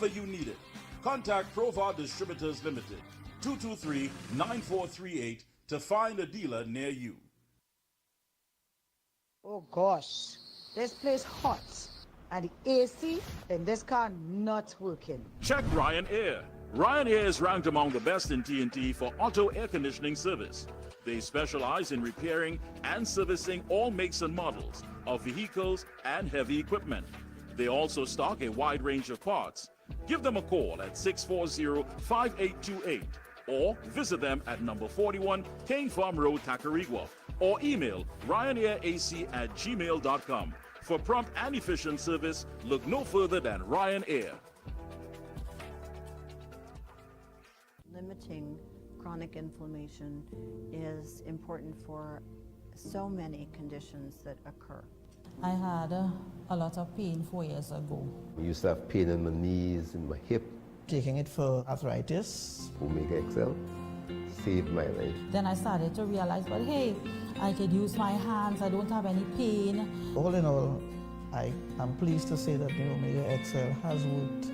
whenever you need it. Contact Provar Distributors Limited, 223-9438 to find a dealer near you. Oh gosh, this place hot. And the AC in this car not working. Check Ryan Air. Ryan Air is ranked among the best in TNT for auto air conditioning service. They specialize in repairing and servicing all makes and models of vehicles and heavy equipment. They also stock a wide range of parts. Give them a call at 640-5828 or visit them at number 41 Kane Farm Road, Tacarigua, or email ryanairac@gmail.com. For prompt and efficient service, look no further than Ryan Air. Limiting chronic inflammation is important for so many conditions that occur. I had a lot of pain 4 years ago. I used to have pain in my knees and my hip. Taking it for arthritis. Omega XL saved my life. Then I started to realize, well, hey, I could use my hands, I don't have any pain. All in all, I am pleased to say that the Omega XL has worked.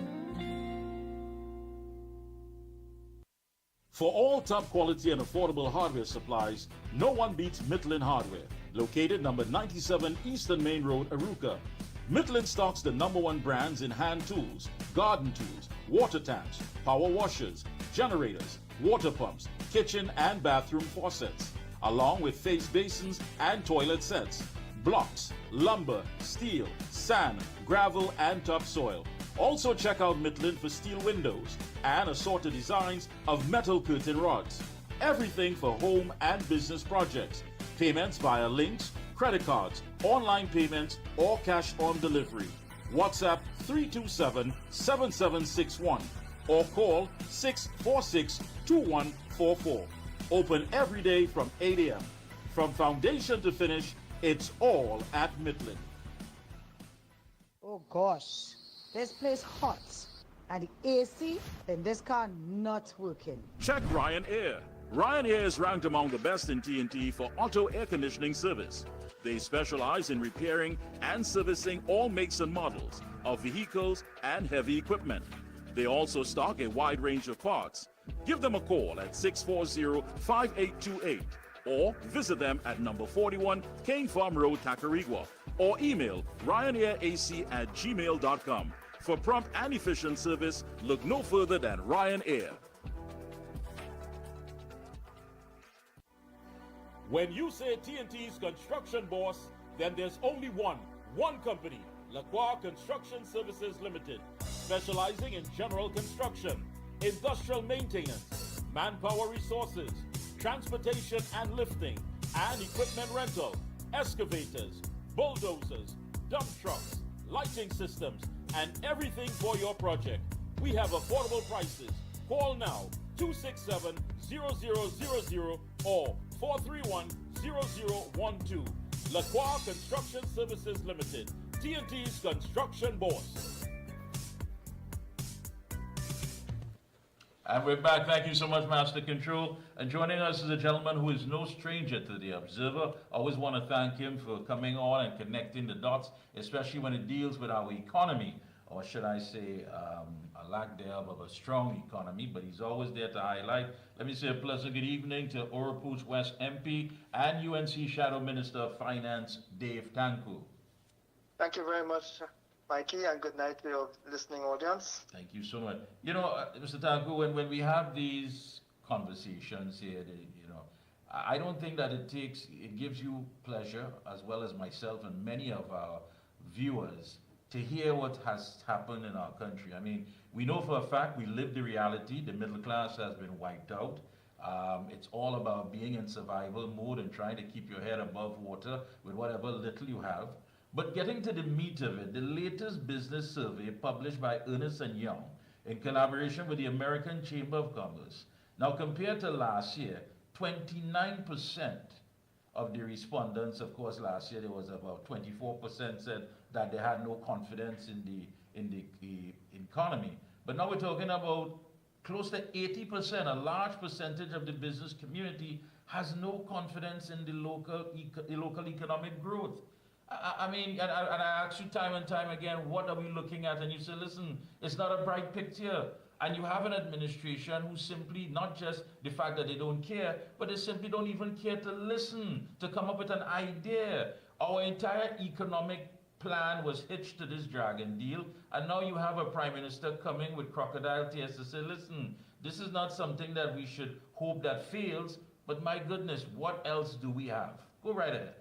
For all top quality and affordable hardware supplies, no one beats Midland Hardware, located number 97 Eastern Main Road, Aruca. Midland stocks the #1 brands in hand tools, garden tools, water tanks, power washers, generators, water pumps, kitchen and bathroom faucets, along with face basins and toilet sets, blocks, lumber, steel, sand, gravel, and topsoil. Also check out Midland for steel windows and assorted designs of metal curtain rods. Everything for home and business projects. Payments via links, credit cards, online payments, or cash on delivery. WhatsApp 327-7761 or call 646-2144. Open every day from 8 a.m. From foundation to finish, it's all at Midland. Oh gosh, this place hot. And the AC in this car not working. Check Ryan Air. Ryan Air is ranked among the best in TNT for auto air conditioning service. They specialize in repairing and servicing all makes and models of vehicles and heavy equipment. They also stock a wide range of parts. Give them a call at 640-5828 or visit them at number 41 Kane Farm Road, Tacarigua, or email ryanairac@gmail.com. For prompt and efficient service, look no further than Ryan Air. When you say TNT's construction boss, then there's only one company, Lacroix Construction Services Limited, specializing in general construction, industrial maintenance, manpower resources, transportation and lifting, and equipment rental, excavators, bulldozers, dump trucks, lighting systems, and everything for your project. We have affordable prices. Call now 267-0000 or 431-0012. Lacroix Construction Services Limited, TNT's construction boss. And we're back. Thank you so much, Master Control. And joining us is a gentleman who is no stranger to the Observer. I always want to thank him for coming on and connecting the dots, especially when it deals with our economy, or should I say, a lack thereof of a strong economy, but he's always there to highlight. Let me say a pleasant good evening to Oropouche West MP and UNC Shadow Minister of Finance, Dave Tanku. Thank you very much, Mikey, and good night to your listening audience. Thank you so much. You know, Mr. Tanku, when we have these conversations here, I don't think that it gives you pleasure, as well as myself and many of our viewers, to hear what has happened in our country. I mean, we know for a fact, we live the reality, the middle class has been wiped out. It's all about being in survival mode and trying to keep your head above water with whatever little you have. But getting to the meat of it, the latest business survey published by Ernst & Young in collaboration with the American Chamber of Commerce. Now, compared to last year, 29% of the respondents, of course, last year there was about 24% said that they had no confidence in the economy. But now we're talking about close to 80%, a large percentage of the business community has no confidence in the local economic growth. I mean, and I ask you time and time again, what are we looking at? And you say, listen, it's not a bright picture. And you have an administration who simply, not just the fact that they don't care, but they simply don't even care to listen, to come up with an idea. Our entire economic plan was hitched to this dragon deal, and now you have a prime minister coming with crocodile tears to say, listen, this is not something that we should hope that fails, but my goodness, what else do we have? Go right ahead.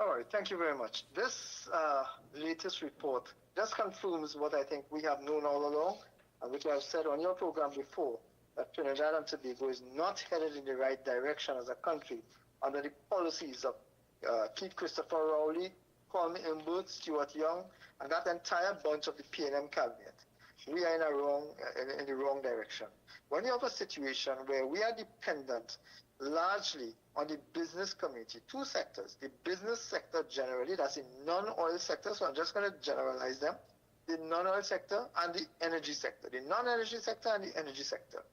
All right, thank you very much. This latest report just confirms what I think we have known all along, and which I've said on your program before, that Trinidad and Tobago is not headed in the right direction as a country under the policies of Keith Christopher Rowley, Kwame Imbert, Stuart Young, and that entire bunch of the PNM cabinet. We are in the wrong direction. When you have a situation where we are dependent largely on the business community, two sectors, the business sector generally, that's the non-oil sector, so I'm just going to generalize them, the non-oil sector and the energy sector, the non-energy sector and the energy sector.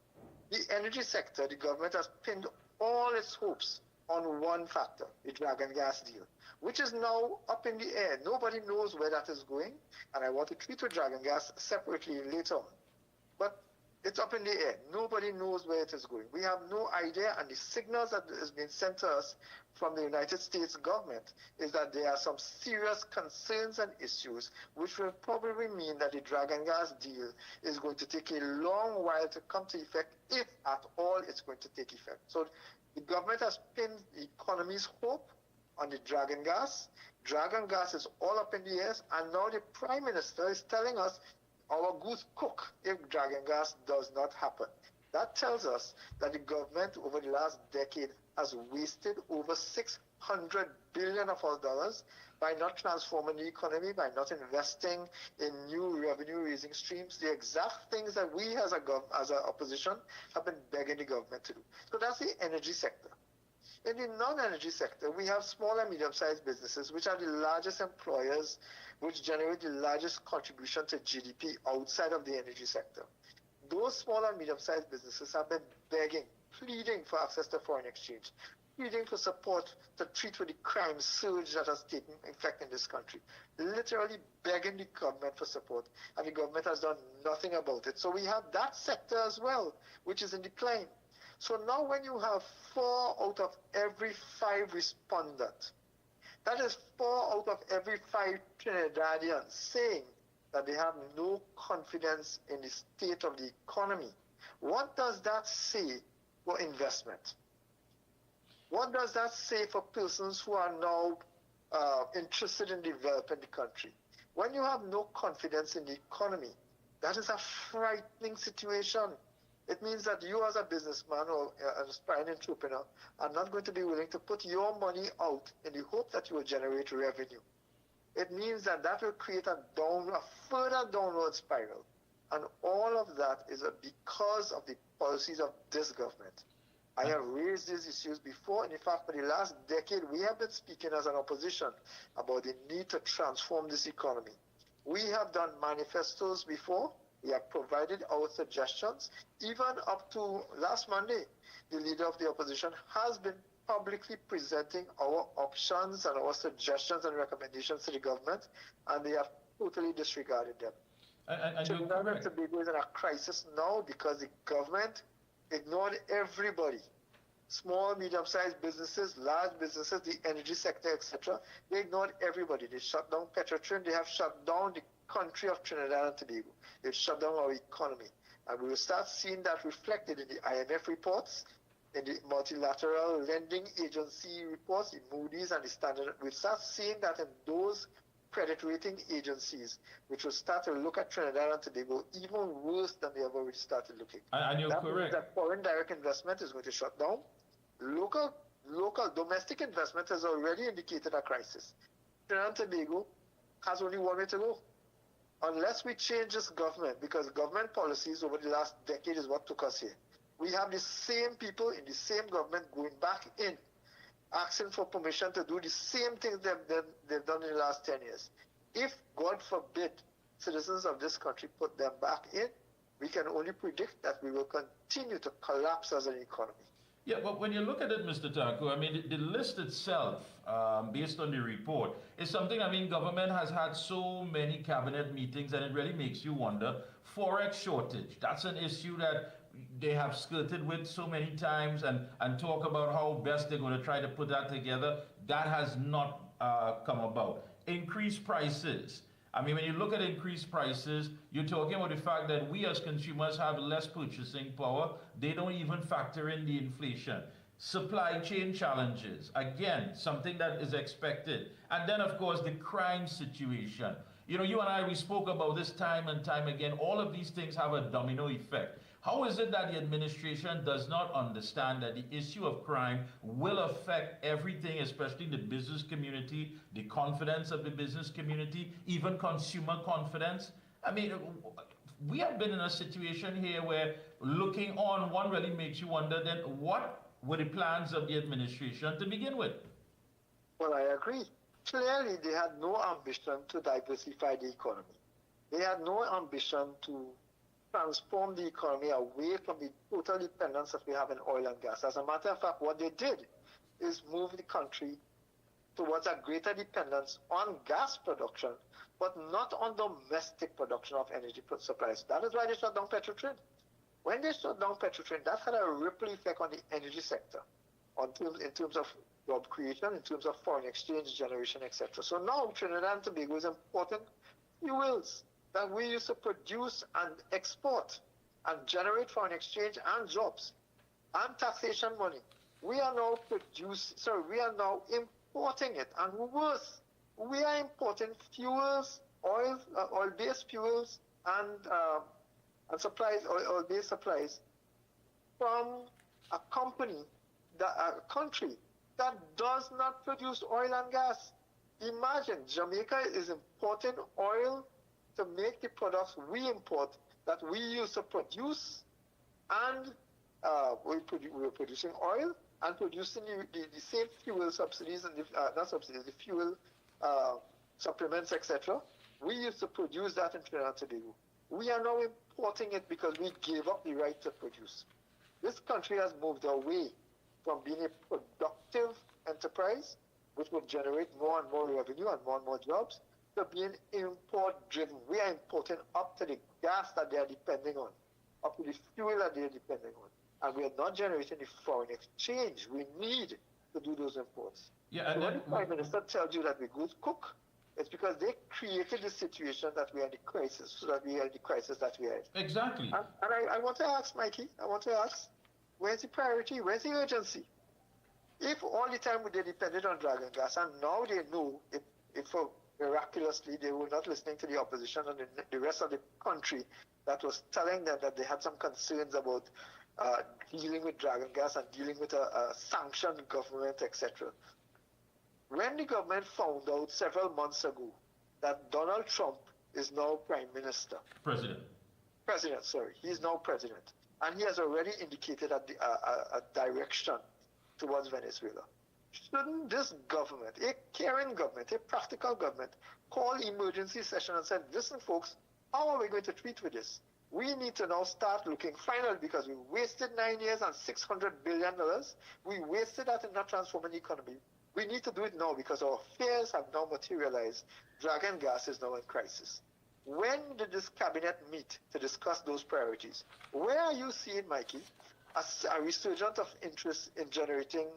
The energy sector, the government has pinned all its hopes on one factor, the dragon gas deal, which is now up in the air. Nobody knows where that is going, and I want to treat the dragon gas separately later on. But it's up in the air. Nobody knows where it is going. We have no idea, and the signals that has been sent to us from the United States government is that there are some serious concerns and issues which will probably mean that the dragon gas deal is going to take a long while to come to effect, if at all it's going to take effect. So the government has pinned the economy's hope on the dragon gas. Dragon gas is all up in the air, and now the Prime Minister is telling us our goose cook if dragon gas does not happen. That tells us that the government over the last decade has wasted over $600 billion of our dollars by not transforming the economy, by not investing in new revenue-raising streams, the exact things that we as an opposition have been begging the government to do. So that's the energy sector. In the non-energy sector, we have small and medium-sized businesses, which are the largest employers, which generate the largest contribution to GDP outside of the energy sector. Those small and medium-sized businesses have been begging, pleading for access to foreign exchange, pleading for support to treat with the crime surge that has taken effect in this country, literally begging the government for support, and the government has done nothing about it. So we have that sector as well, which is in decline. So now when you have 4 out of every 5 respondents, that is 4 out of every 5 Trinidadians saying that they have no confidence in the state of the economy. What does that say for investment? What does that say for persons who are now interested in developing the country? When you have no confidence in the economy, that is a frightening situation. It means that you as a businessman or an aspiring entrepreneur are not going to be willing to put your money out in the hope that you will generate revenue. It means that will create a further downward spiral. And all of that is because of the policies of this government. I have raised these issues before, and in fact, for the last decade, we have been speaking as an opposition about the need to transform this economy. We have done manifestos before. We have provided our suggestions. Even up to last Monday, the leader of the opposition has been publicly presenting our options and our suggestions and recommendations to the government, and they have totally disregarded them. Trinidad and Tobago is in a crisis now because the government ignored everybody. Small, medium-sized businesses, large businesses, the energy sector, etc. They ignored everybody. They shut down Petrotrin. They have shut down the country of Trinidad and Tobago. They've shut down our economy. And we will start seeing that reflected in the IMF reports, in the multilateral lending agency reports, the Moody's and the Standard. We'll start seeing that in those credit rating agencies, which will start to look at Trinidad and Tobago even worse than they have already started looking. And you're correct. That foreign direct investment is going to shut down. Local domestic investment has already indicated a crisis. Trinidad and Tobago has only one way to go. Unless we change this government, because government policies over the last decade is what took us here. We have the same people in the same government going back in, asking for permission to do the same things they've done in the last 10 years. If, God forbid, citizens of this country put them back in, we can only predict that we will continue to collapse as an economy. Yeah, but when you look at it, Mr. Taku, I mean, the list itself, based on the report, is something, I mean, government has had so many cabinet meetings, and it really makes you wonder. Forex shortage, that's an issue that they have skirted with so many times, and talk about how best they're going to try to put that together. That has not come about. Increased prices. I mean, when you look at increased prices, you're talking about the fact that we as consumers have less purchasing power. They don't even factor in the inflation. Supply chain challenges, again, something that is expected. And then, of course, the crime situation. You know, you and I, we spoke about this time and time again. All of these things have a domino effect. How is it that the administration does not understand that the issue of crime will affect everything, especially the business community, the confidence of the business community, even consumer confidence? I mean, we have been in a situation here where looking on, one really makes you wonder then what were the plans of the administration to begin with? Well, I agree. Clearly, they had no ambition to diversify the economy. They had no ambition to transform the economy away from the total dependence that we have in oil and gas. As a matter of fact, what they did is move the country towards a greater dependence on gas production, but not on domestic production of energy supplies. That is why they shut down Petrotrain. When they shut down Petrotrain, that had a ripple effect on the energy sector, in terms of job creation, in terms of foreign exchange generation, etc. So now Trinidad and Tobago is importing fuels that we used to produce and export and generate foreign exchange and jobs and taxation money. We are now we are now importing it, and worse, we are importing fuels, oil-based fuels and supplies, oil-based supplies from a country that does not produce oil and gas. Imagine Jamaica is importing oil to make the products we import that we used to produce, and we were producing oil and producing the same fuel subsidies and the fuel supplements, etc. We used to produce that in Trinidad and Tobago. We are now importing it because we gave up the right to produce. This country has moved away from being a productive enterprise, which would generate more and more revenue and more jobs, to being import-driven. We are importing up to the gas that they are depending on, up to the fuel that they are depending on. And we are not generating the foreign exchange we need to do those imports. Yeah, and so when the Prime Minister tells you that we go cook, it's because they created the situation that we are in the crisis, so that we are in the crisis that we are in. Exactly. And I want to ask, Mikey, where's the priority? Where's the urgency? If all the time they depended on dragon gas, and now they know if miraculously they were not listening to the opposition and the rest of the country that was telling them that they had some concerns about dealing with dragon gas and dealing with a sanctioned government, etc. When the government found out several months ago that Donald Trump is now Prime Minister. President, sorry. He's now President. And he has already indicated a direction towards Venezuela. Shouldn't this government, a caring government, a practical government, call emergency session and say, listen, folks, how are we going to treat with this? We need to now start looking final, because we wasted 9 years and $600 billion. We wasted that in not transforming the economy. We need to do it now because our fears have now materialized. Dragon gas is now in crisis. When did this cabinet meet to discuss those priorities? Where are you seeing, Mikey, a resurgence of interest in generating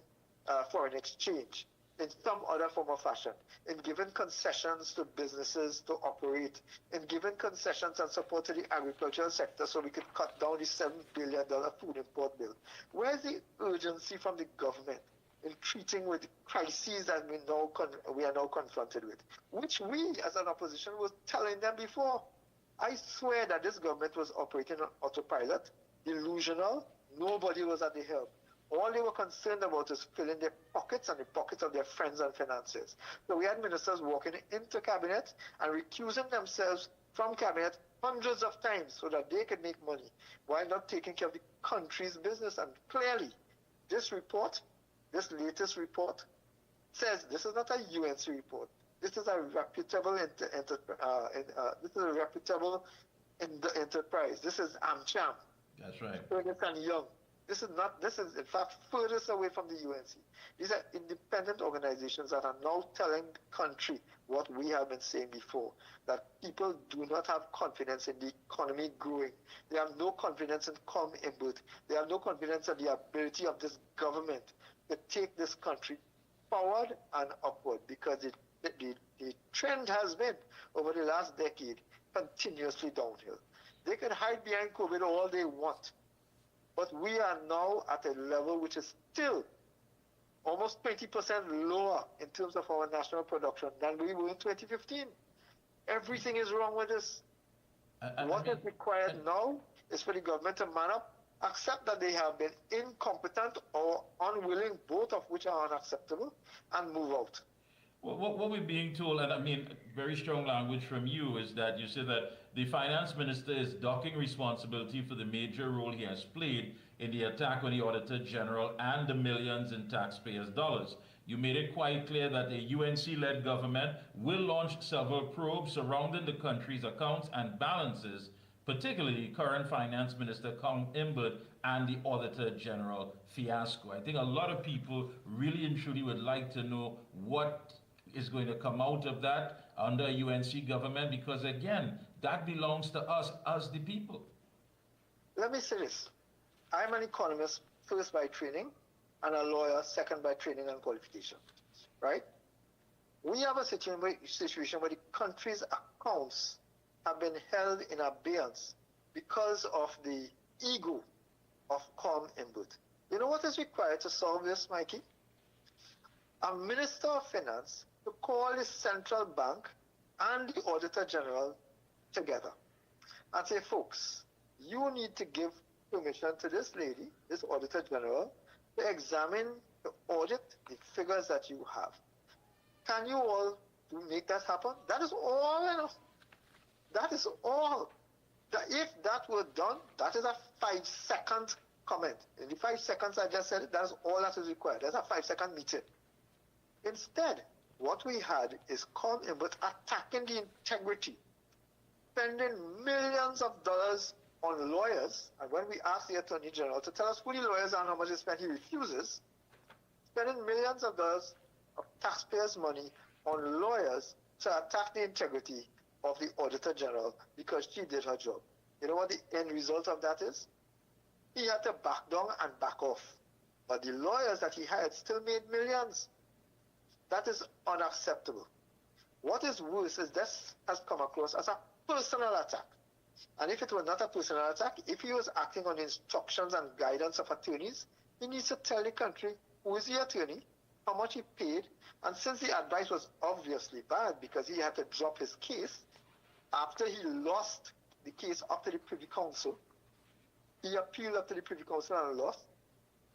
foreign exchange in some other form or fashion, in giving concessions to businesses to operate, in giving concessions and support to the agricultural sector so we could cut down the $7 billion food import bill? Where's the urgency from the government in treating with crises that we are now confronted with, which we as an opposition was telling them before? I swear that this government was operating on autopilot, delusional. Nobody was at the helm. All they were concerned about is filling their pockets and the pockets of their friends and financiers. So we had ministers walking into cabinet and recusing themselves from cabinet hundreds of times so that they could make money while not taking care of the country's business. And clearly, this latest report says this is not a UNC report. This is a reputable enterprise. This is AmCham. That's right. Ernst & Young. This is in fact furthest away from the UNC. These are independent organizations that are now telling the country what we have been saying before, that people do not have confidence in the economy growing. They have no confidence in calm input. They have no confidence in the ability of this government to take this country forward and upward, because the trend has been over the last decade continuously downhill. They can hide behind COVID all they want, but we are now at a level which is still almost 20% lower in terms of our national production than we were in 2015. Everything is wrong with this. What is required now is for the government to man up, accept that they have been incompetent or unwilling, both of which are unacceptable, and move out. Well, what we're being told, and I mean, very strong language from you, is that you say that the finance minister is docking responsibility for the major role he has played in the attack on the Auditor General and the millions in taxpayers' dollars. You made it quite clear that a UNC-led government will launch several probes surrounding the country's accounts and balances, particularly current Finance Minister Kong Imbert and the Auditor General fiasco. I think a lot of people really and truly would like to know what is going to come out of that under a UNC government, because again, that belongs to us as the people. Let me say this. I'm an economist first by training and a lawyer second by training and qualification, right? We have a situation where the country's accounts have been held in abeyance because of the ego of Kong Imbert. You know what is required to solve this, Mikey? A Minister of Finance to call the central bank and the Auditor General together and say, folks, you need to give permission to this lady, this Auditor General, to examine, to audit the figures that you have. Can you all make that happen? That is all enough. That is all. If that were done, that is a 5-second comment. In the 5 seconds I just said it, that is all that is required. That's a 5-second meeting. Instead, what we had is Kong Imbert attacking the integrity, spending millions of dollars on lawyers, and when we ask the Attorney General to tell us who the lawyers are and how much they spend, he refuses, spending millions of dollars of taxpayers' money on lawyers to attack the integrity of the Auditor General because she did her job. You know what the end result of that is? He had to back down and back off. But the lawyers that he hired still made millions. That is unacceptable. What is worse is this has come across as a personal attack. And if it were not a personal attack, if he was acting on instructions and guidance of attorneys, he needs to tell the country who is the attorney, how much he paid, and since the advice was obviously bad because he had to drop his case, after he lost the case up to the Privy Council, he appealed up to the Privy Council and lost,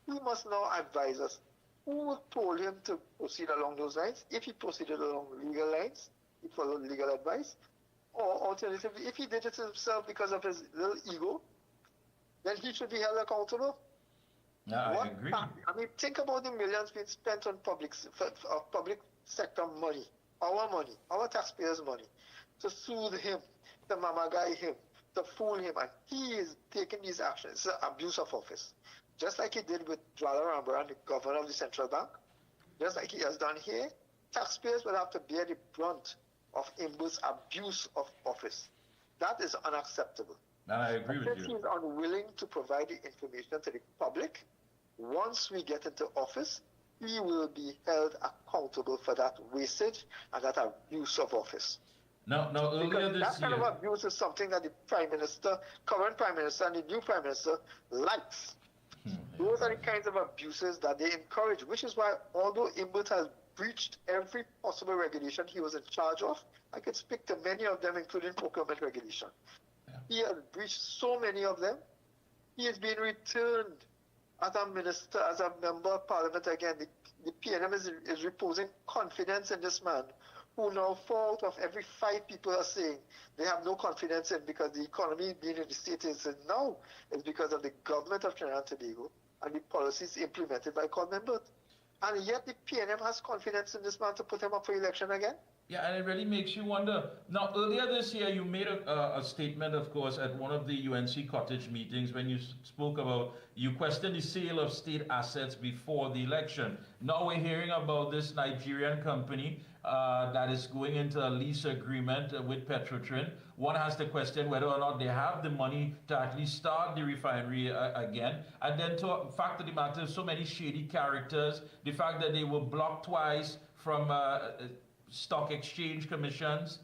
he must now advise us who told him to proceed along those lines. If he proceeded along legal lines, he followed legal advice, or alternatively, if he did it himself because of his little ego, then he should be held accountable. Yeah, I agree. I mean, think about the millions being spent on public sector money, our taxpayers' money, to soothe him, to mamagai him, to fool him, and he is taking these actions. It's an abuse of office. Just like he did with Dwala Rambran, the governor of the central bank, just like he has done here, taxpayers will have to bear the brunt of Imbert's abuse of office. That is unacceptable. And I agree with Since you. he is unwilling to provide the information to the public, once we get into office, he will be held accountable for that wastage and that abuse of office. Now earlier this that kind year, of abuse is something that the Prime Minister, current Prime Minister, and the new Prime Minister likes. Those are the kinds of abuses that they encourage, which is why, although Imbert has breached every possible regulation he was in charge of, I could speak to many of them, including procurement regulation. Yeah. He has breached so many of them. He has been returned as a minister, as a member of parliament again. The PNM is reposing confidence in this man, who now 4 out of every 5 people are saying they have no confidence in, because the economy being in the state is in now is because of the government of Trinidad and Tobago and the policies implemented by Kong Imbert. and yet the PNM has confidence in this man to put him up for election again? Yeah, and it really makes you wonder. Now, earlier this year, you made a statement, of course, at one of the UNC Cottage meetings when you spoke about, you questioned the sale of state assets before the election. Now we're hearing about this Nigerian company that is going into a lease agreement with Petrotrin. One has to question whether or not they have the money to at least start the refinery again. And then to fact of the matter, so many shady characters, the fact that they were blocked twice from stock exchange commissions.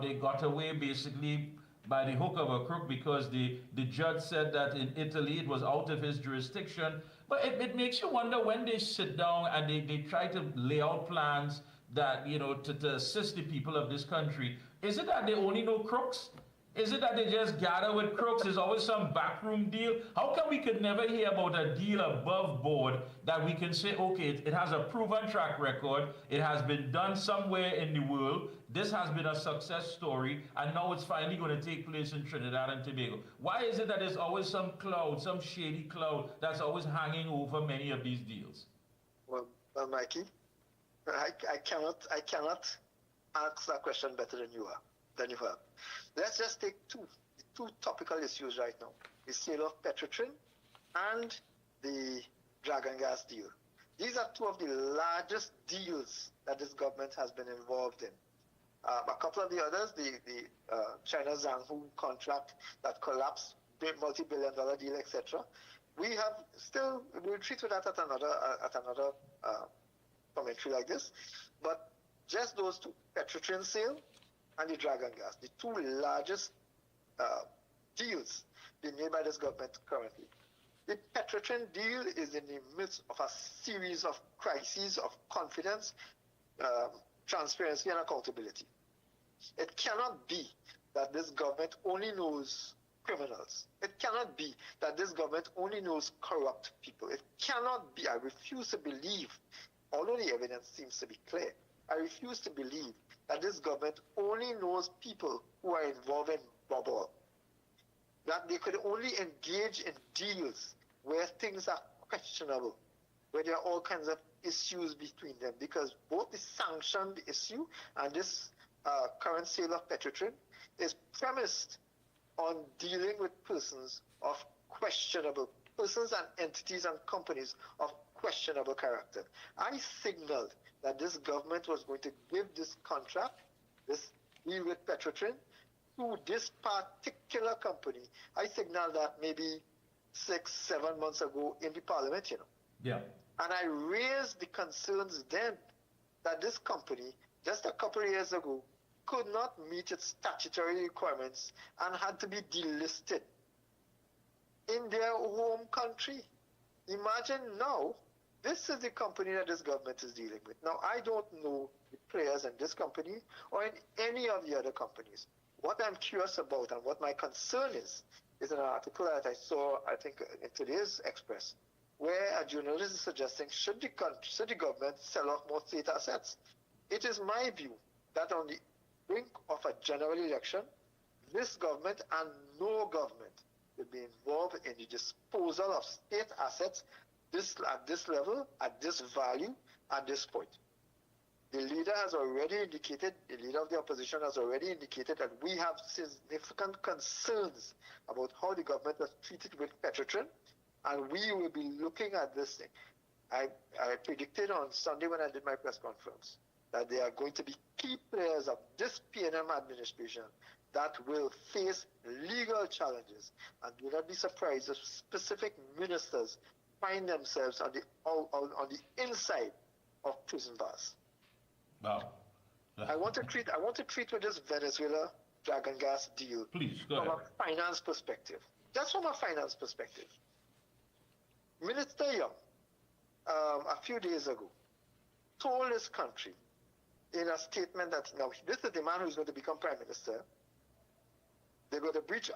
They got away basically by the hook of a crook because the judge said that in Italy it was out of his jurisdiction. But it makes you wonder when they sit down and they try to lay out plans that, you know, to assist the people of this country. Is it that they only know crooks? Is it that they just gather with crooks? There's always some backroom deal. How come we could never hear about a deal above board that we can say, okay, it has a proven track record, it has been done somewhere in the world, this has been a success story, and now it's finally going to take place in Trinidad and Tobago? Why is it that there's always some cloud, some shady cloud that's always hanging over many of these deals? Well, Mikey, I cannot ask that question better than you have. Let's just take two topical issues right now: the sale of Petrotrin and the Dragon Gas deal. These are two of the largest deals that this government has been involved in. A couple of the others, the China Zhanghu contract that collapsed, multi-billion-dollar deal, etc. We'll treat with that at another commentary like this. But just those two, Petrotrin sale and the Dragon Gas, the two largest deals being made by this government currently. The Petrotrin deal is in the midst of a series of crises of confidence, transparency, and accountability. It cannot be that this government only knows criminals. It cannot be that this government only knows corrupt people. It cannot be. I refuse to believe, although the evidence seems to be clear, I refuse to believe that this government only knows people who are involved in bubble, that they could only engage in deals where things are questionable, where there are all kinds of issues between them, because both the sanctioned issue and this current sale of Petrotrin is premised on dealing with persons and entities and companies of questionable character. I signaled that this government was going to give this contract, this deal with Petrotrin, to this particular company. I signaled that maybe 6-7 months ago in the parliament, you know. Yeah. And I raised the concerns then that this company, just a couple of years ago, could not meet its statutory requirements and had to be delisted in their home country. Imagine now, this is the company that this government is dealing with. Now, I don't know the players in this company or in any of the other companies. What I'm curious about and what my concern is an article that I saw, I think, in today's Express, where a journalist is suggesting, should the government sell off more state assets? It is my view that on the brink of a general election, this government and no government will be involved in the disposal of state assets at this level, at this value, at this point. The leader has already indicated, the leader of the opposition has already indicated that we have significant concerns about how the government has treated with Petrotrin, and we will be looking at this thing. I predicted on Sunday when I did my press conference that there are going to be key players of this PNM administration that will face legal challenges, and do not be surprised if specific ministers find themselves on the inside of prison bars. Wow. I want to treat with this Venezuela Dragon Gas deal. Please, go from ahead. a finance perspective. Just from a finance perspective. Minister Young, a few days ago, told this country in a statement that, now, this is the man who's going to become prime minister. They're going to breach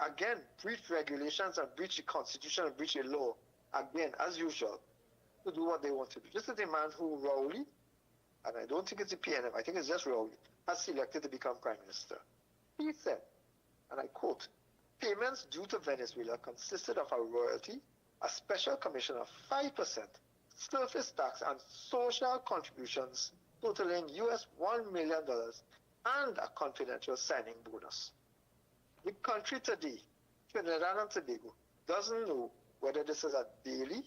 regulations and breach the constitution and breach the law, again, as usual, to do what they want to do. This is the man who Rowley, and I don't think it's the PNM, I think it's just Rowley, has selected to become prime minister. He said, and I quote, "Payments due to Venezuela consisted of a royalty, a special commission of 5%, surface tax and social contributions totaling US $1 million and a confidential signing bonus. The country today, Trinidad and Tobago, doesn't know whether this is a daily,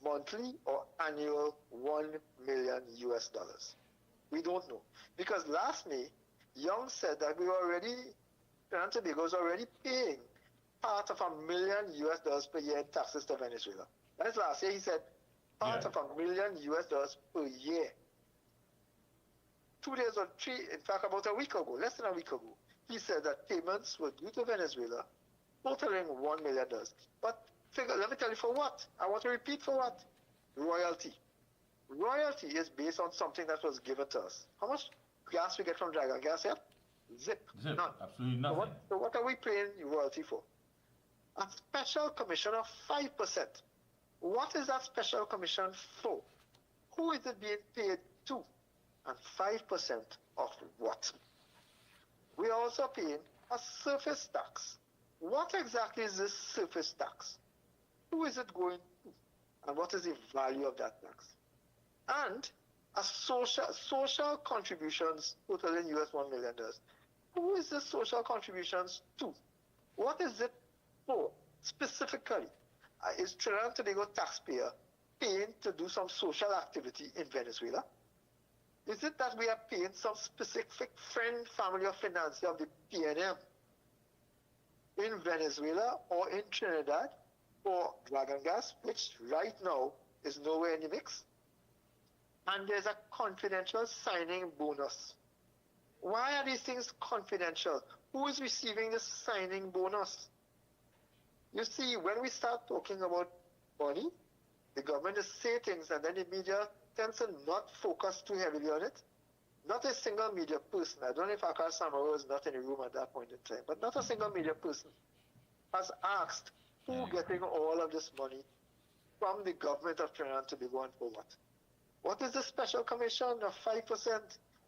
monthly, or annual $1 million US. We don't know. Because last May, Young said that Trinidad and Tobago is already paying part of $1 million US per year in taxes to Venezuela. That's last year. He said part of $1 million US per year. 2 days or 3, in fact, about a week ago, less than a week ago, he said that payments were due to Venezuela, totaling $1 million. But let me tell you for what. I want to repeat for what. Royalty. Royalty is based on something that was given to us. How much gas we get from Dragon Gas here? Zip. None. Absolutely nothing. So what are we paying royalty for? A special commission of 5%. What is that special commission for? Who is it being paid to? And 5% of what? We are also paying a surface tax. What exactly is this surface tax? Who is it going to? And what is the value of that tax? And a social contributions totaling US $1 million. Who is the social contributions to? What is it for? Specifically, is Trinidad and Tobago taxpayer paying to do some social activity in Venezuela? Is it that we are paying some specific friend, family, or financier of the PNM in Venezuela or in Trinidad for Dragon Gas, which right now is nowhere in the mix? And there's a confidential signing bonus. Why are these things confidential? Who is receiving this signing bonus? You see, when we start talking about money, the government is saying things and then the media tends to not focus too heavily on it. Not a single media person, I don't know if Akash Samaro is not in the room at that point in time, but not a single media person has asked who getting all of this money from the government of Trinidad and Tobago and for what? What is the special commission of 5%?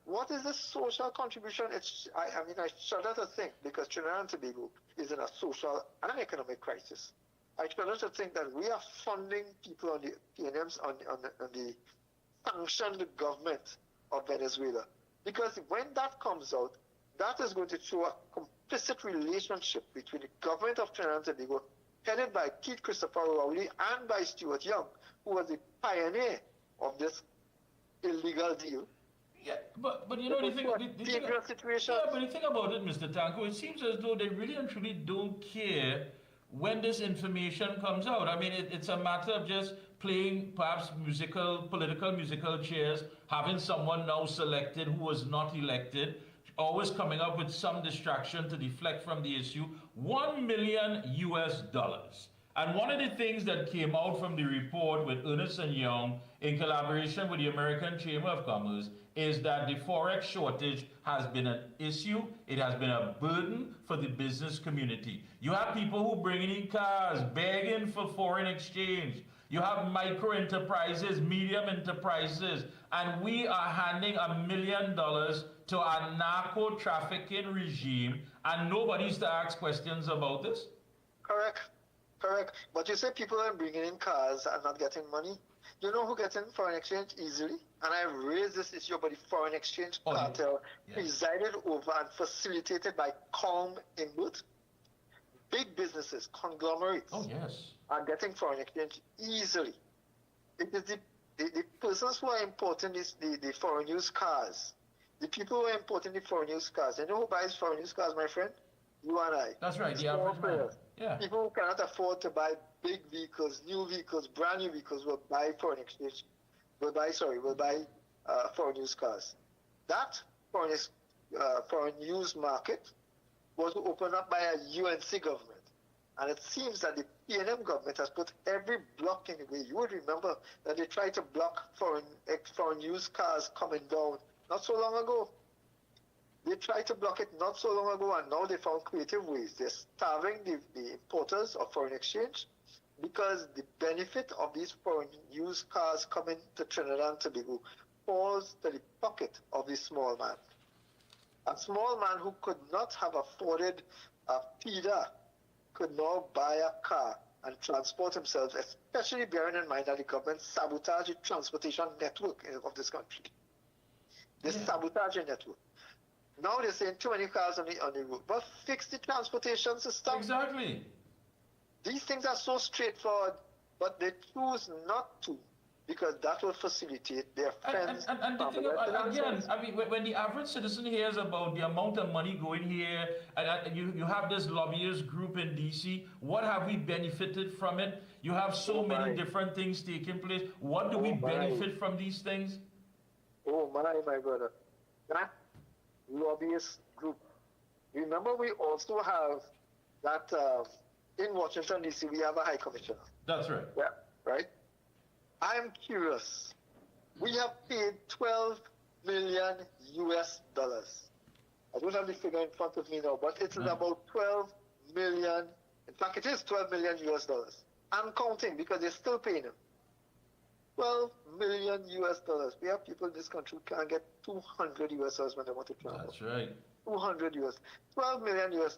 What is the social contribution? I mean, I shudder to think, because Trinidad and Tobago is in a social and economic crisis. I shudder to think that we are funding people on the PNMs, on the sanctioned government of Venezuela. Because when that comes out, that is going to show a complicit relationship between the government of Trinidad and Tobago, headed by Keith Christopher Rowley and by Stuart Young, who was the pioneer of this illegal deal. Yeah, but you know, the thing about it, Mr. Tanko, it seems as though they really and truly don't care when this information comes out. I mean, it's a matter of just playing perhaps political musical chairs, having someone now selected who was not elected, always coming up with some distraction to deflect from the issue. $1 million US. And one of the things that came out from the report with Ernst & Young in collaboration with the American Chamber of Commerce is that the forex shortage has been an issue. It has been a burden for the business community. You have people who bring in cars, begging for foreign exchange. You have micro enterprises, medium enterprises, and we are handing $1 million to a narco trafficking regime, and nobody's to ask questions about this? Correct. But you say people are bringing in cars and not getting money. You know who gets in foreign exchange easily? And I've raised this issue about the foreign exchange cartel presided over and facilitated by Calm Inwood. Big businesses, conglomerates, are getting foreign exchange easily. It is the persons who are importing the foreign used cars. The people who are importing the foreign used cars. You know who buys foreign used cars, my friend? You and I. That's right, the average man. Yeah. People who cannot afford to buy big vehicles, new vehicles, brand new vehicles will buy foreign exchange. Will buy foreign used cars. That foreign used market was opened up by a UNC government. And it seems that the PNM government has put every block in the way. You would remember that they tried to block foreign used cars coming down not so long ago. They tried to block it not so long ago, and now they found creative ways. They're starving the importers of foreign exchange because the benefit of these foreign used cars coming to Trinidad and Tobago falls to the pocket of the small man. A small man who could not have afforded a feeder could now buy a car and transport themselves, especially bearing in mind that the government sabotaged the transportation network of this country. They sabotage the network. Now they're saying too many cars on the road. But fix the transportation system. Exactly. These things are so straightforward, but they choose not to, because that will facilitate their friends. And the thing about, again, I mean, when the average citizen hears about the amount of money going here, and you have this lobbyist group in DC, what have we benefited from it? You have so many different things taking place. What do we benefit from these things? Oh my brother. That lobbyist group. Remember, we also have that in Washington, D.C., we have a high commissioner. That's right. Yeah, right? I'm curious. We have paid $12 million US. I don't have the figure in front of me now, but it's about 12 million. In fact, it is 12 million US. I'm counting because they're still paying him. 12 million US. We have people in this country who can't get 200 US when they want to travel. That's right. 200 US. 12 million US.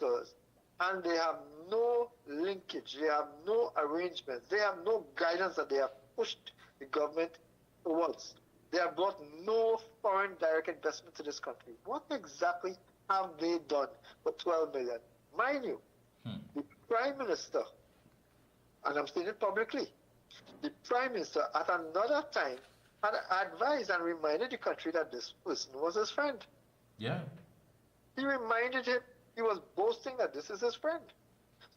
And they have no linkage. They have no arrangements. They have no guidance that they have pushed the government towards. They have brought no foreign direct investment to this country. What exactly have they done for 12 million? Mind you, the Prime Minister, and I'm saying it publicly, the Prime Minister at another time had advised and reminded the country that this person was his friend. Yeah. He reminded him, he was boasting that this is his friend.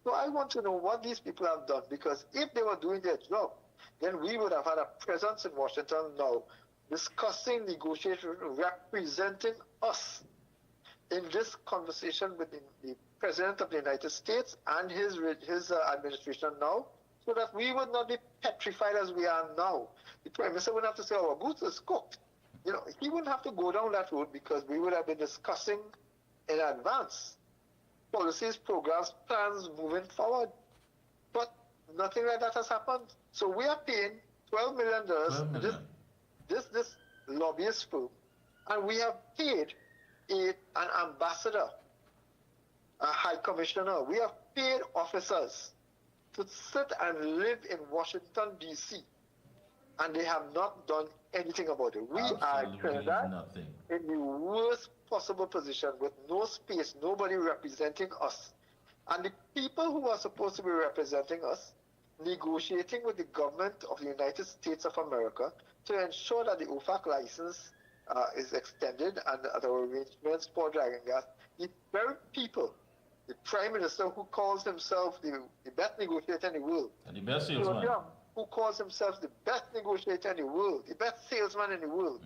So I want to know what these people have done, because if they were doing their job, then we would have had a presence in Washington now, discussing, negotiating, representing us in this conversation with the President of the United States and his administration now, so that we would not be petrified as we are now. The Prime Minister wouldn't have to say, our boots is cooked. You know, he wouldn't have to go down that road, because we would have been discussing in advance policies, programs, plans moving forward. But nothing like that has happened. So we are paying $12 million this lobbyist firm, and we have paid an ambassador, a high commissioner. We have paid officers to sit and live in Washington, D.C., and they have not done anything about it. We are in the worst possible position, with no space, nobody representing us. And the people who are supposed to be representing us, negotiating with the government of the United States of America to ensure that the OFAC license is extended and other arrangements for dragon gas, the very people, the Prime Minister who calls himself the best negotiator in the world, and the best salesman, who calls himself the best negotiator in the world, the best salesman in the world,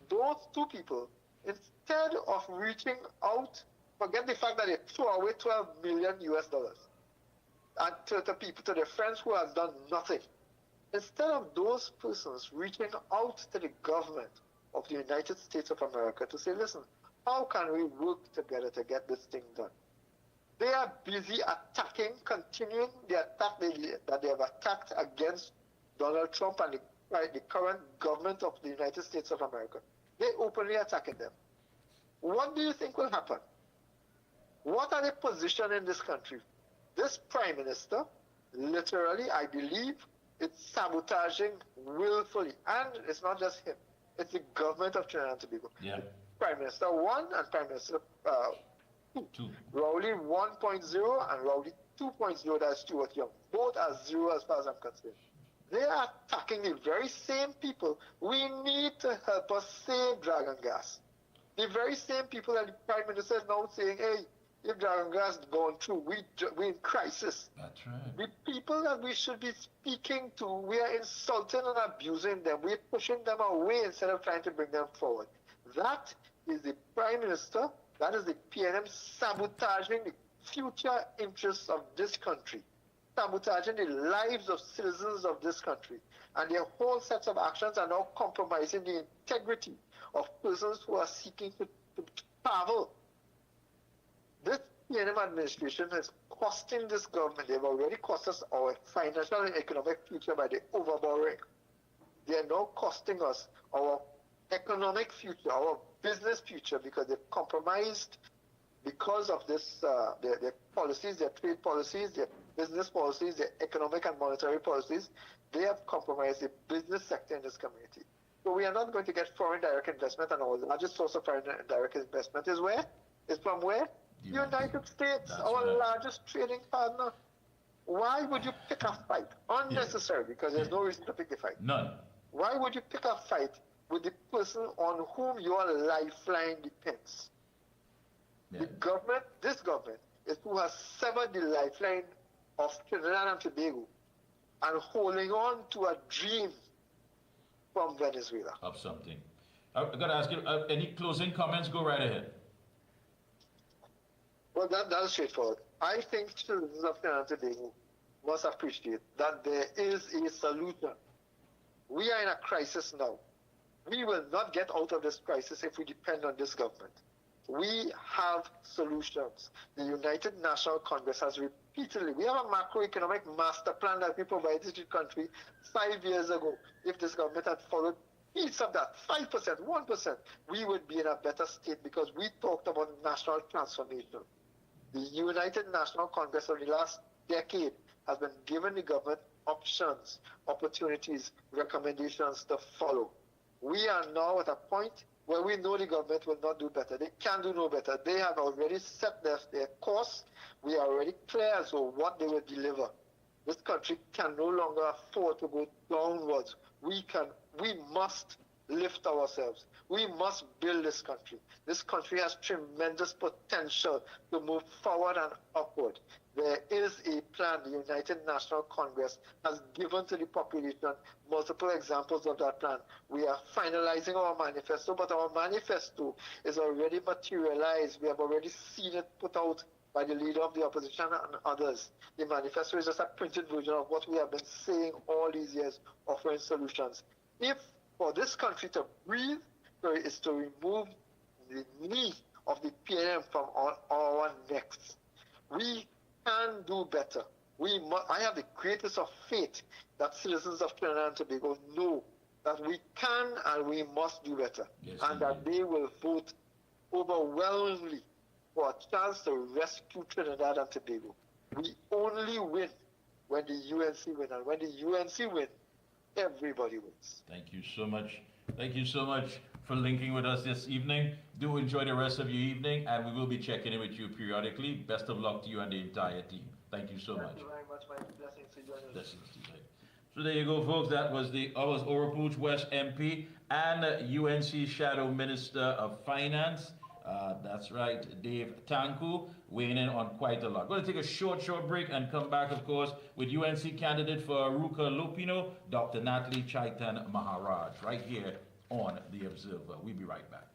those two people, instead of reaching out, forget the fact that they threw away $12 million US, and to people, to their friends who has done nothing. Instead of those persons reaching out to the government of the United States of America to say, listen, how can we work together to get this thing done? They are busy attacking, continuing the attack that they have attacked against Donald Trump and the current government of the United States of America. They openly attacking them. What do you think will happen? What are they positioned in this country? This Prime Minister, literally, I believe, it's sabotaging willfully. And it's not just him. It's the government of Trinidad and Tobago. Yeah. Prime Minister 1 and Prime Minister 2. Rowley 1.0 and Rowley 2.0, that's Stuart Young. Both are zero as far as I'm concerned. They are attacking the very same people we need to help us save Dragon Gas. The very same people that the Prime Minister is now saying, hey, if Dragon Gas is going through, we're in crisis. That's right. The people that we should be speaking to, we are insulting and abusing them. We're pushing them away instead of trying to bring them forward. That is the Prime Minister, that is the PNM sabotaging the future interests of this country, sabotaging the lives of citizens of this country. And their whole sets of actions are now compromising the integrity of persons who are seeking to travel. This PNM administration is costing this government. They've already cost us our financial and economic future by the overborrowing. They are now costing us our economic future, our business future, because they've compromised because of this, their policies, their trade policies, their business policies, their economic and monetary policies, they have compromised the business sector in this community. So we are not going to get foreign direct investment, and our largest source of foreign direct investment is where? Is from where? United States, That's our right. largest trading partner. Why would you pick a fight? Unnecessary, because there's no reason to pick a fight. None. Why would you pick a fight with the person on whom your lifeline depends? Yeah. The government, this government, is who has severed the lifeline of Trinidad and Tobago and holding on to a dream from Venezuela. Of something. I've got to ask you, any closing comments? Go right ahead. Well, that's straightforward. I think citizens of Trinidad and Tobago must appreciate that there is a solution. We are in a crisis now. We will not get out of this crisis if we depend on this government. We have solutions. The United National Congress has repeatedly, we have a macroeconomic master plan that we provided to the country 5 years ago. If this government had followed each of that, 5%, 1%, we would be in a better state because we talked about national transformation. The United National Congress of the last decade has been giving the government options, opportunities, recommendations to follow. We are now at a point where we know the government will not do better. They can do no better. They have already set their course. We are already clear as to what they will deliver. This country can no longer afford to go downwards. We must lift ourselves. We must build this country. This country has tremendous potential to move forward and upward. There is a plan. The United National Congress has given to the population multiple examples of that plan. We are finalizing our manifesto, but our manifesto is already materialized. We have already seen it put out by the leader of the opposition and others. The manifesto is just a printed version of what we have been saying all these years, offering solutions. If for this country to breathe, is to remove the knee of the PNM from our necks. We can do better. I have the greatest of faith that citizens of Trinidad and Tobago know that we can and we must do better. Yes, and that they will vote overwhelmingly for a chance to rescue Trinidad and Tobago. We only win when the UNC win. And when the UNC win, everybody wins. Thank you so much. Thank you so much for linking with us this evening. Do enjoy the rest of your evening, and we will be checking in with you periodically. Best of luck to you and the entire team. Thank you so much. Thank you very much. My blessings to you. Blessings to you. So there you go, folks. That was Oropouche West MP and UNC Shadow Minister of Finance. That's right, Dave Tanku, weighing in on quite a lot. Going to take a short break and come back, of course, with UNC candidate for Aruka Lupino, Dr. Natalie Chaitan Maharaj, right here on The Observer. We'll be right back.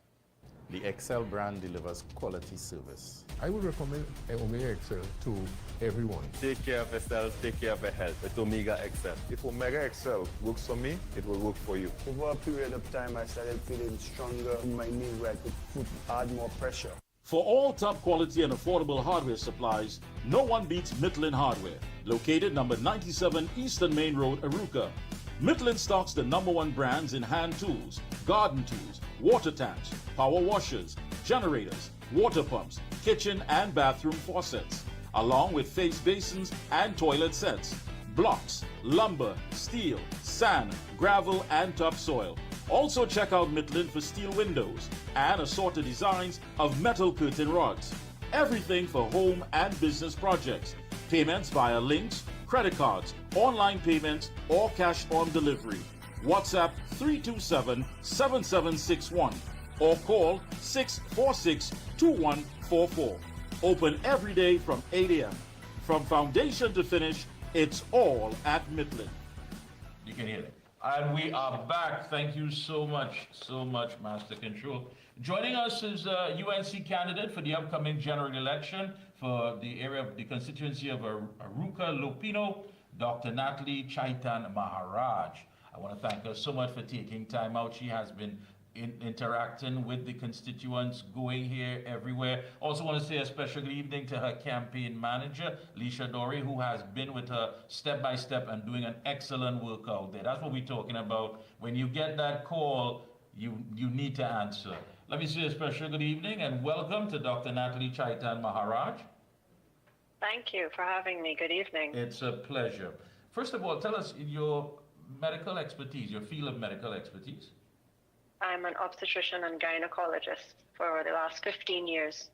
The Excel brand delivers quality service. I would recommend Omega Excel to everyone. Take care of yourself, take care of your health with Omega XL. If Omega Excel works for me, it will work for you. Over a period of time, I started feeling stronger in my knee where I could add more pressure. For all top quality and affordable hardware supplies, no one beats Midland Hardware. Located number 97 Eastern Main Road, Aruka. Midland stocks the #1 brands in hand tools, garden tools, water tanks, power washers, generators, water pumps, kitchen and bathroom faucets, along with face basins and toilet sets, blocks, lumber, steel, sand, gravel and topsoil. Also check out Midland for steel windows and assorted designs of metal curtain rods. Everything for home and business projects. Payments via links, credit cards, online payments, or cash on delivery. WhatsApp 327-7761 or call 646-2144. Open every day from 8 a.m. From foundation to finish, it's all at Midland. You can hear it. And we are back. Thank you so much, Master Control. Joining us is a UNC candidate for the upcoming general election for the area of the constituency of Aruka Lupino, Dr. Natalie Chaitan Maharaj. I want to thank her so much for taking time out. She has been interacting with the constituents, going here everywhere. Also want to say a special good evening to her campaign manager, Leisha Dory, who has been with her step by step and doing an excellent work out there. That's what we're talking about. When you get that call, you need to answer. Let me say a special good evening and welcome to Dr. Natalie Chaitan Maharaj. Thank you for having me. Good evening. It's a pleasure. First of all, tell us your medical expertise, your field of medical expertise. I'm an obstetrician and gynecologist for the last 15 years.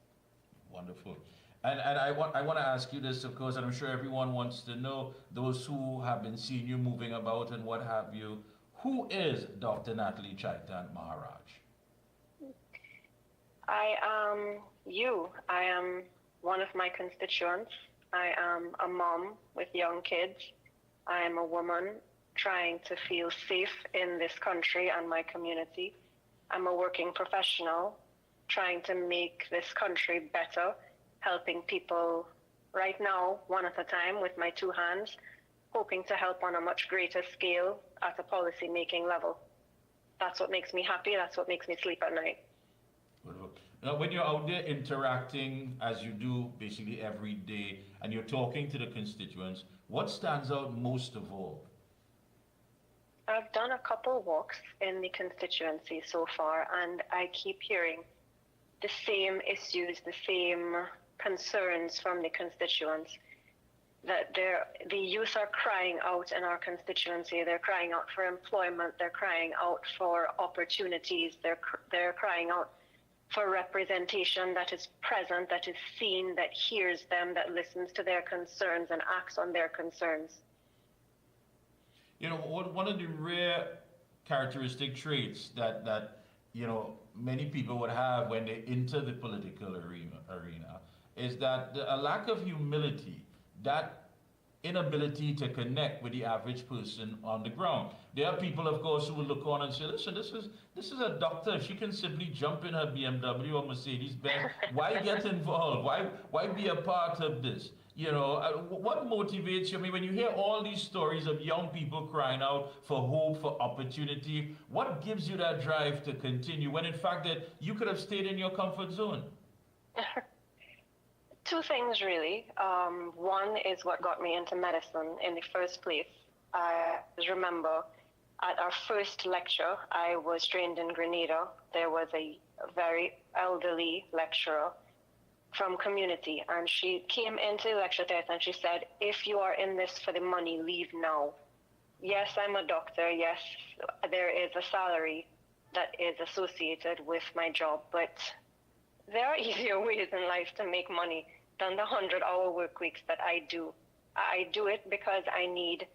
Wonderful. And I want to ask you this, of course, and I'm sure everyone wants to know, those who have been seeing you moving about and what have you, who is Dr. Natalie Chaitan Maharaj? I am you. I am one of my constituents. I am a mom with young kids. I am a woman trying to feel safe in this country and my community. I'm a working professional trying to make this country better, helping people right now, one at a time with my two hands, hoping to help on a much greater scale at a policy making level. That's what makes me happy. That's what makes me sleep at night. Now, when you're out there interacting, as you do basically every day, and you're talking to the constituents, what stands out most of all? I've done a couple walks in the constituency so far, and I keep hearing the same issues, the same concerns from the constituents. That the youth are crying out in our constituency. They're crying out for employment. They're crying out for opportunities. They're crying out for representation that is present, that is seen, that hears them, that listens to their concerns and acts on their concerns. You know, one of the rare characteristic traits that you know, many people would have when they enter the political arena is that a lack of humility, that inability to connect with the average person on the ground. There are people, of course, who will look on and say, listen, this is a doctor. She can simply jump in her BMW or Mercedes-Benz. Why get involved? Why be a part of this? You know, what motivates you? I mean, when you hear all these stories of young people crying out for hope, for opportunity, what gives you that drive to continue when in fact that you could have stayed in your comfort zone? Two things, really. One is what got me into medicine in the first place. I remember at our first lecture, I was trained in Grenada. There was a very elderly lecturer from community, and she came into the lecture theatre and she said, if you are in this for the money, leave now. Yes, I'm a doctor. Yes, there is a salary that is associated with my job, but there are easier ways in life to make money than the 100-hour work weeks that I do. I do it because I need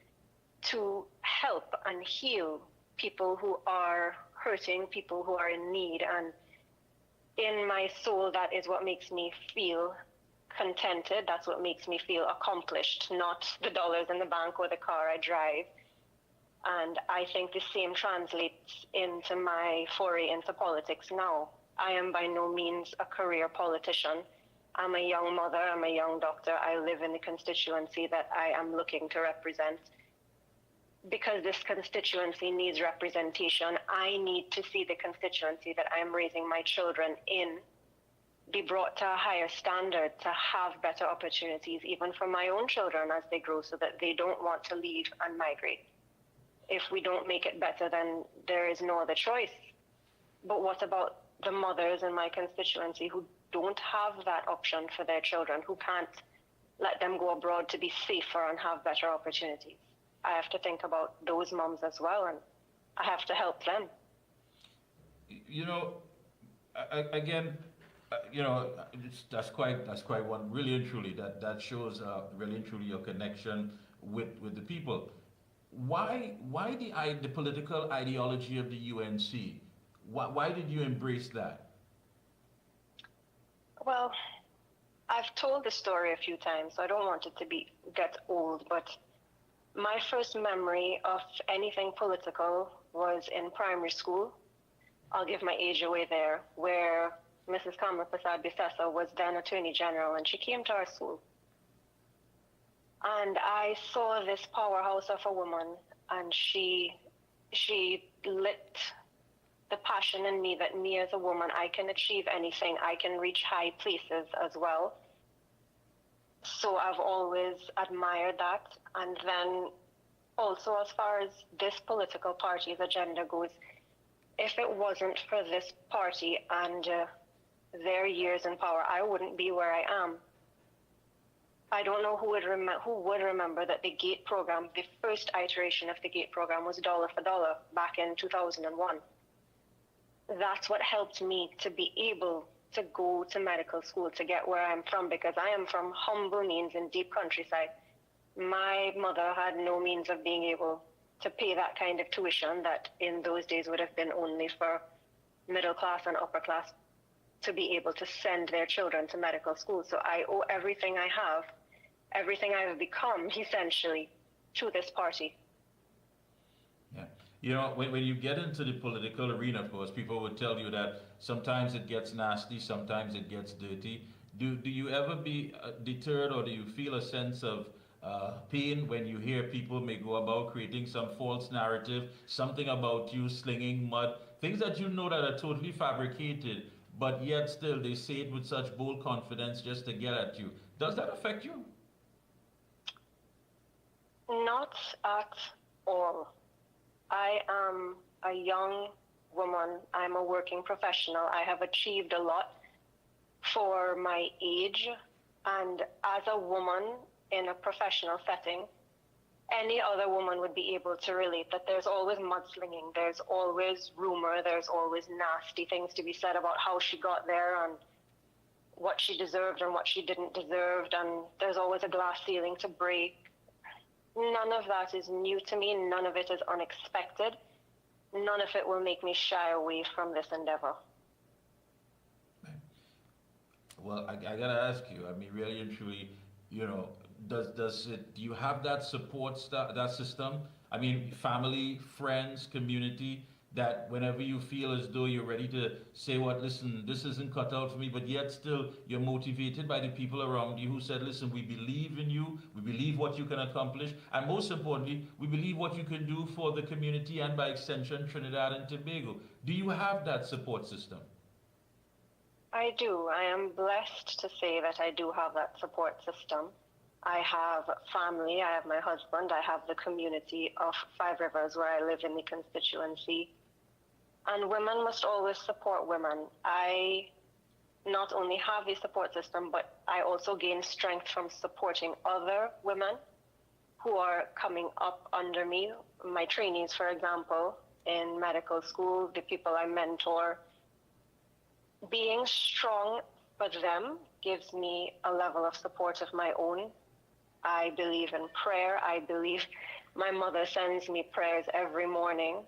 to help and heal people who are hurting, people who are in need. And in my soul, that is what makes me feel contented. That's what makes me feel accomplished, not the dollars in the bank or the car I drive. And I think the same translates into my foray into politics now. I am by no means a career politician. I'm a young mother, I'm a young doctor. I live in the constituency that I am looking to represent. Because this constituency needs representation, I need to see the constituency that I'm raising my children in be brought to a higher standard, to have better opportunities, even for my own children as they grow, so that they don't want to leave and migrate. If we don't make it better, then there is no other choice. But what about the mothers in my constituency who don't have that option for their children, who can't let them go abroad to be safer and have better opportunities? I have to think about those moms as well, and I have to help them. You know, again, you know, that's quite one, really and truly, that shows really and truly your connection with the people. Why the political ideology of the UNC? Why did you embrace that? Well, I've told the story a few times, so I don't want it to get old, but my first memory of anything political was in primary school. I'll give my age away there, where Mrs. Kamla Prasad Bisesa was then Attorney General, and she came to our school. And I saw this powerhouse of a woman, and she lit the passion in me that me as a woman, I can achieve anything. I can reach high places as well. So I've always admired that. And then also, as far as this political party's agenda goes, if it wasn't for this party and their years in power, I wouldn't be where I am. I don't know who would remember that the GATE program, the first iteration of the GATE program, was dollar for dollar back in 2001. That's what helped me to be able to go to medical school, to get where I'm from, because I am from humble means in deep countryside. My mother had no means of being able to pay that kind of tuition that in those days would have been only for middle class and upper class to be able to send their children to medical school. So I owe everything I have, everything I have become, essentially, to this party. Yeah. You know, when you get into the political arena, of course, people would tell you that sometimes it gets nasty, sometimes it gets dirty. Do you ever be deterred, or do you feel a sense of pain when you hear people may go about creating some false narrative, something about you slinging mud, things that you know that are totally fabricated, but yet still they say it with such bold confidence just to get at you? Does that affect you? Not at all. I am a young woman. I'm a working professional. I have achieved a lot for my age. And as a woman in a professional setting, any other woman would be able to relate that there's always mudslinging, there's always rumor, there's always nasty things to be said about how she got there and what she deserved and what she didn't deserve, and there's always a glass ceiling to break. None of that is new to me. None of it is unexpected. None of it will make me shy away from this endeavor. Well, I gotta ask you, I mean, really and truly, you know, do you have that support, that system? I mean, family, friends, community, that whenever you feel as though you're ready to say, what, listen, this isn't cut out for me, but yet still you're motivated by the people around you who said, listen, we believe in you, we believe what you can accomplish, and most importantly, we believe what you can do for the community and by extension, Trinidad and Tobago. Do you have that support system? I do. I am blessed to say that I do have that support system. I have family, I have my husband, I have the community of Five Rivers where I live in the constituency. And women must always support women. I not only have the support system, but I also gain strength from supporting other women who are coming up under me. My trainees, for example, in medical school, the people I mentor. Being strong for them gives me a level of support of my own. I believe in prayer. I believe my mother sends me prayers every morning.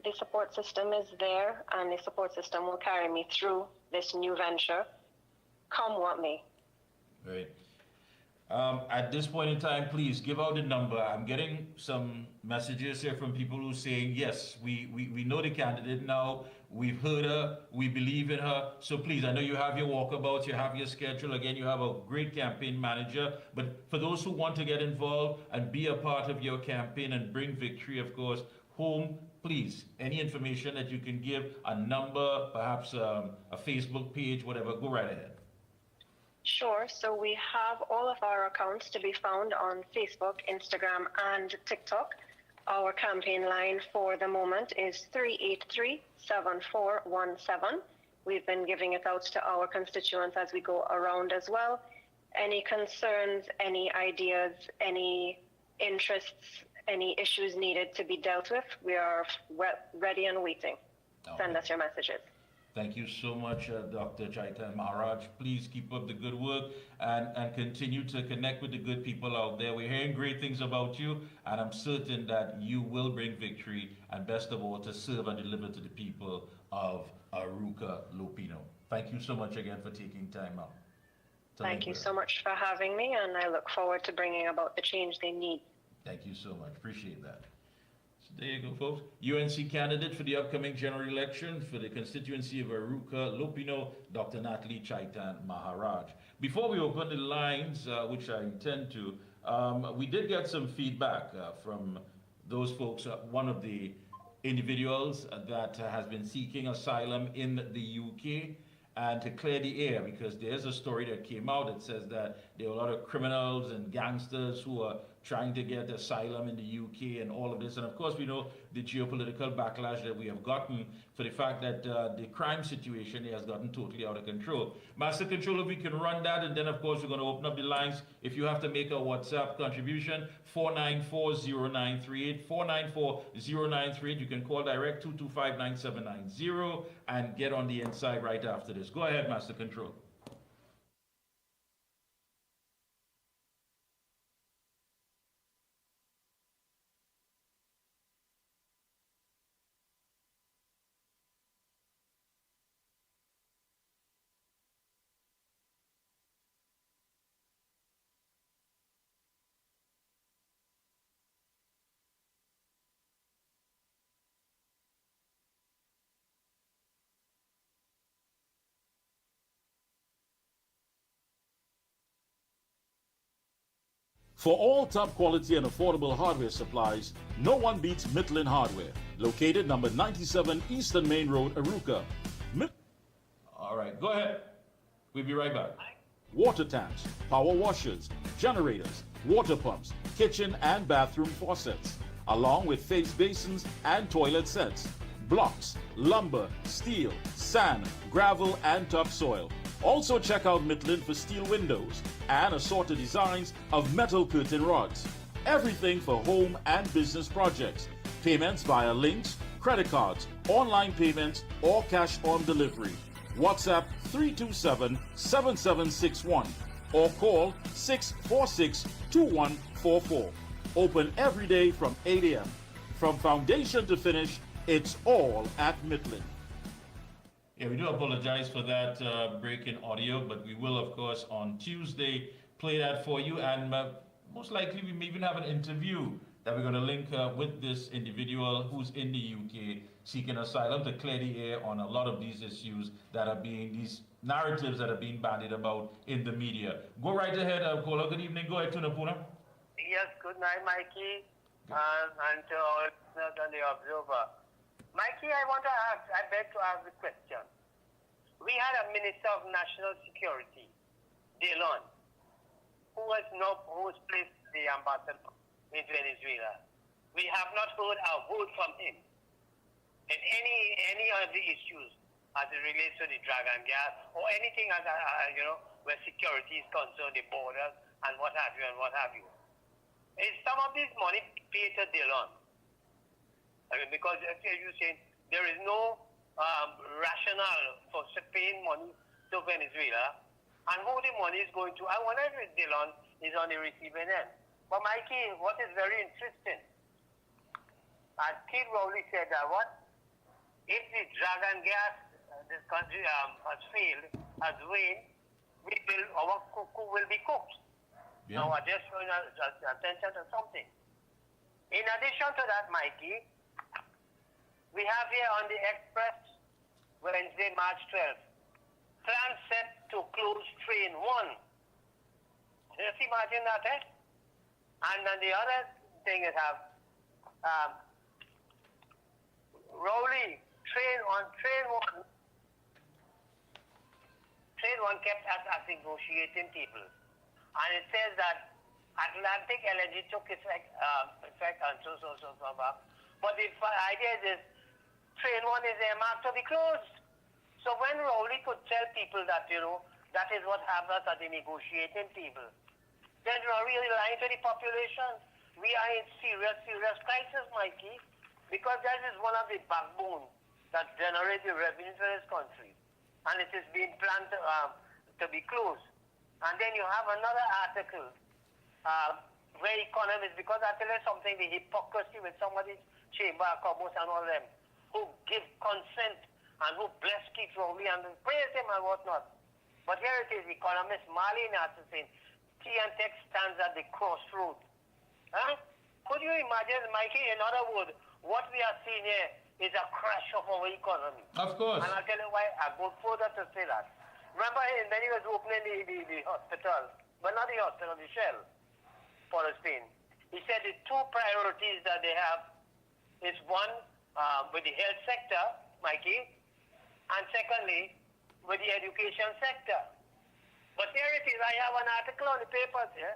The support system is there, and the support system will carry me through this new venture, come what may. Right. At this point in time, please give out the number. I'm getting some messages here from people who are saying, yes, we know the candidate now. We've heard her. We believe in her. So please, I know you have your walkabouts, you have your schedule. Again, you have a great campaign manager. But for those who want to get involved and be a part of your campaign and bring victory, of course, home, please, any information that you can give, a number, perhaps a Facebook page, whatever, go right ahead. Sure. So we have all of our accounts to be found on Facebook, Instagram, and TikTok. Our campaign line for the moment is 383-7417. We've been giving it out to our constituents as we go around as well. Any concerns, any ideas, any interests, any issues needed to be dealt with, we are ready and waiting. Send us your messages. Thank you so much, Dr. Chaitan Maharaj. Please keep up the good work and continue to connect with the good people out there. We're hearing great things about you, and I'm certain that you will bring victory, and best of all, to serve and deliver to the people of Arouca Lupino. Thank you so much again for taking time out. Thank you so much for having me, and I look forward to bringing about the change they need. Thank you so much. Appreciate that. So there you go, folks. UNC candidate for the upcoming general election for the constituency of Arouca Lupino, Dr. Natalie Chaitan Maharaj. Before we open the lines, which I intend to, we did get some feedback from those folks. One of the individuals that has been seeking asylum in the UK, and to clear the air, because there's a story that came out that says that there are a lot of criminals and gangsters who are trying to get asylum in the UK and all of this. And of course, we know the geopolitical backlash that we have gotten for the fact that the crime situation has gotten totally out of control. Master Controller, we can run that, and then of course we're going to open up the lines. If you have to make a WhatsApp contribution, 494-0938, 494-0938. You can call direct 225-9790 and get on the inside right after this. Go ahead, Master Control. For all top quality and affordable hardware supplies, no one beats Midland Hardware. Located number 97 Eastern Main Road, Aruka. All right, go ahead. We'll be right back. Water tanks, power washers, generators, water pumps, kitchen and bathroom faucets, along with face basins and toilet sets, blocks, lumber, steel, sand, gravel, and topsoil. Also check out Midland for steel windows and assorted designs of metal curtain rods. Everything for home and business projects. Payments via links, credit cards, online payments, or cash on delivery. WhatsApp 327-7761 or call 646-2144. Open every day from 8 a.m. From foundation to finish, it's all at Midland. Yeah, we do apologize for that break in audio, but we will, of course, on Tuesday play that for you. And most likely we may even have an interview that we're going to link with this individual who's in the UK seeking asylum to clear the air on a lot of these issues that are being, these narratives that are being bandied about in the media. Go right ahead, caller. Good evening. Go ahead, Tunapuna. Yes, good night, Mikey, and to all listeners and the observer. Mikey, I want to ask, I beg to ask the question. We had a Minister of National Security, Dillon, who was placed the ambassador in Venezuela. We have not heard a word from him in any of the issues as it relates to the drug and gas or anything as where security is concerned, the borders and what have you and what have you. Is some of this money paid to Dillon? I mean, because as you say, there is no rationale for paying money to Venezuela, and who the money is going to. I wonder if Dillon is on the receiving end. But Mikey, what is very interesting, as Kid Rowley said that if the drug and gas this country has failed, has waned, our cuckoo will be cooked. Yeah. Now, I just want attention to something. In addition to that, Mikey, we have here on the Express, Wednesday, March 12th, plan set to close train 1. Just imagine that, eh? And then the other thing is Rowley, train 1 kept us as negotiating people. And it says that Atlantic LNG took effect and so. But the idea is train 1 is earmarked to be closed. So when Rowley could tell people that, that is what happens at the negotiating table, then we're really lying to the population. We are in serious crisis, Mikey, because that is one of the backbones that generates the revenue for this country. And it is being planned to be closed. And then you have another article where economists, because I tell you something, the hypocrisy with somebody's Chamber of Commerce and all them, who give consent and who bless Keith Rowley and praise him and whatnot. But here it is, economist Marlene Arthur saying, T&Tech stands at the crossroad. Huh? Could you imagine, Mikey, in other words, what we are seeing here is a crash of our economy. Of course. And I'll tell you why. I go further to say that. Remember when he was opening the hospital, but not the hospital, the Shell, for Spain. He said the two priorities that they have is one, with the health sector, Mikey, and secondly, with the education sector. But here it is, I have an article on the papers here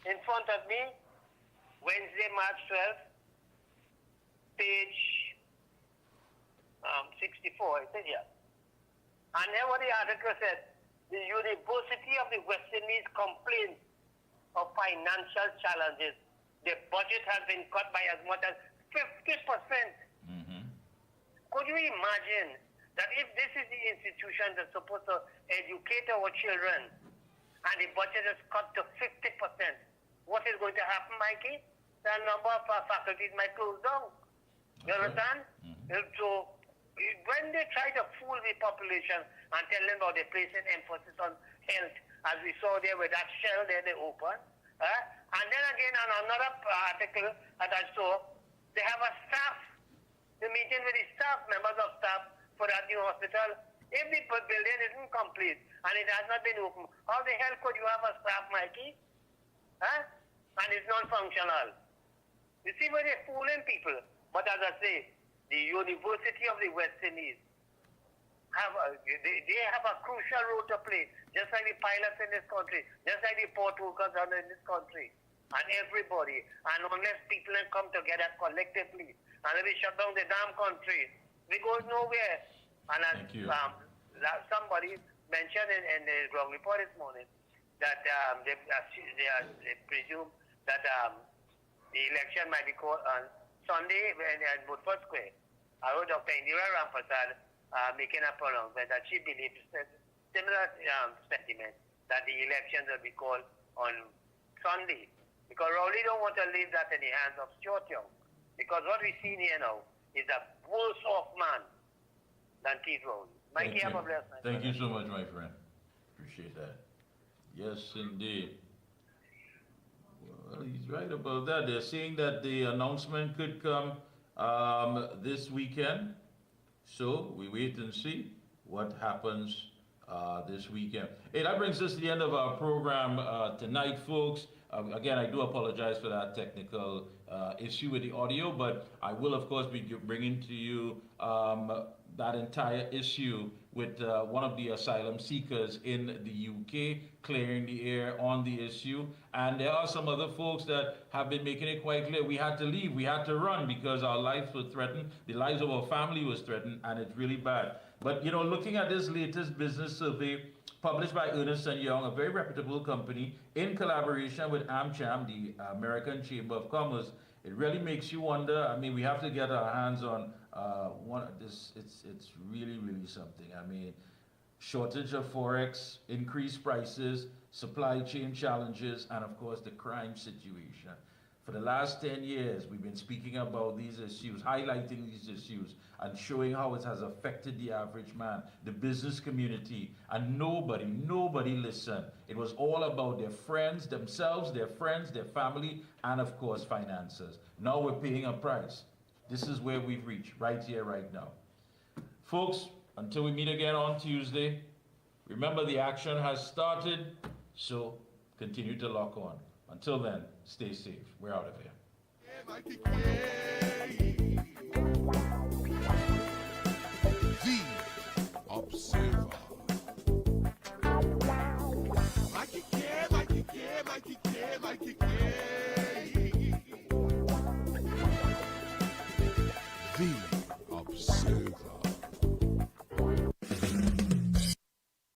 in front of me, Wednesday, March 12th, page 64, it says here. And then what the article said, the University of the West Indies complains of financial challenges. The budget has been cut by as much as 50%. Could you imagine that if this is the institution that's supposed to educate our children and the budget is cut to 50%, what is going to happen, Mikey? The number of faculties might close down. You understand? So when they try to fool the population and tell them about they placing emphasis on health, as we saw there with that shell there they open, and then again on another article that I saw, they have a staff, the meeting with the staff, members of staff for that new hospital. If the building isn't complete and it has not been open, how the hell could you have a staff, Mikey? And it's non-functional. You see where they're fooling people. But as I say, the University of the West Indies they have a crucial role to play, just like the pilots in this country, just like the port workers are in this country, and everybody. And unless people come together collectively, and if we shut down the damn country, we go nowhere. And as somebody mentioned in the ground report this morning, that they presume that the election might be called on Sunday in Woodford Square. I heard Dr. Indira Rampasad making a pronouncement that she believes similar sentiment, that the elections will be called on Sunday. Because Rowley don't want to leave that in the hands of Stuart Young. Because what we've seen here now is a worse off man than Keith Rowley. Mikey, have a blessed night. Thank you so much, my friend. Appreciate that. Yes, indeed. Well, he's right about that. They're saying that the announcement could come this weekend. So we wait and see what happens this weekend. Hey, that brings us to the end of our program tonight, folks. Again, I do apologize for that technical issue with the audio, but I will, of course, be bringing to you that entire issue with one of the asylum seekers in the UK, clearing the air on the issue. And there are some other folks that have been making it quite clear we had to leave, we had to run because our lives were threatened, the lives of our family was threatened, and it's really bad. But, you know, looking at this latest business survey published by Ernst & Young, a very reputable company, in collaboration with AmCham, the American Chamber of Commerce, it really makes you wonder. I mean, we have to get our hands on it's really, really something. I mean, shortage of Forex, increased prices, supply chain challenges, and of course the crime situation. For the last 10 years, we've been speaking about these issues, highlighting these issues, and showing how it has affected the average man, the business community, and nobody listened. It was all about their friends, themselves, their friends, their family, and of course finances. Now we're paying a price. This is where we've reached, right here, right now. Folks, until we meet again on Tuesday, remember the action has started, so continue to lock on. Until then, stay safe. We're out of here. The Observer. Mickie. The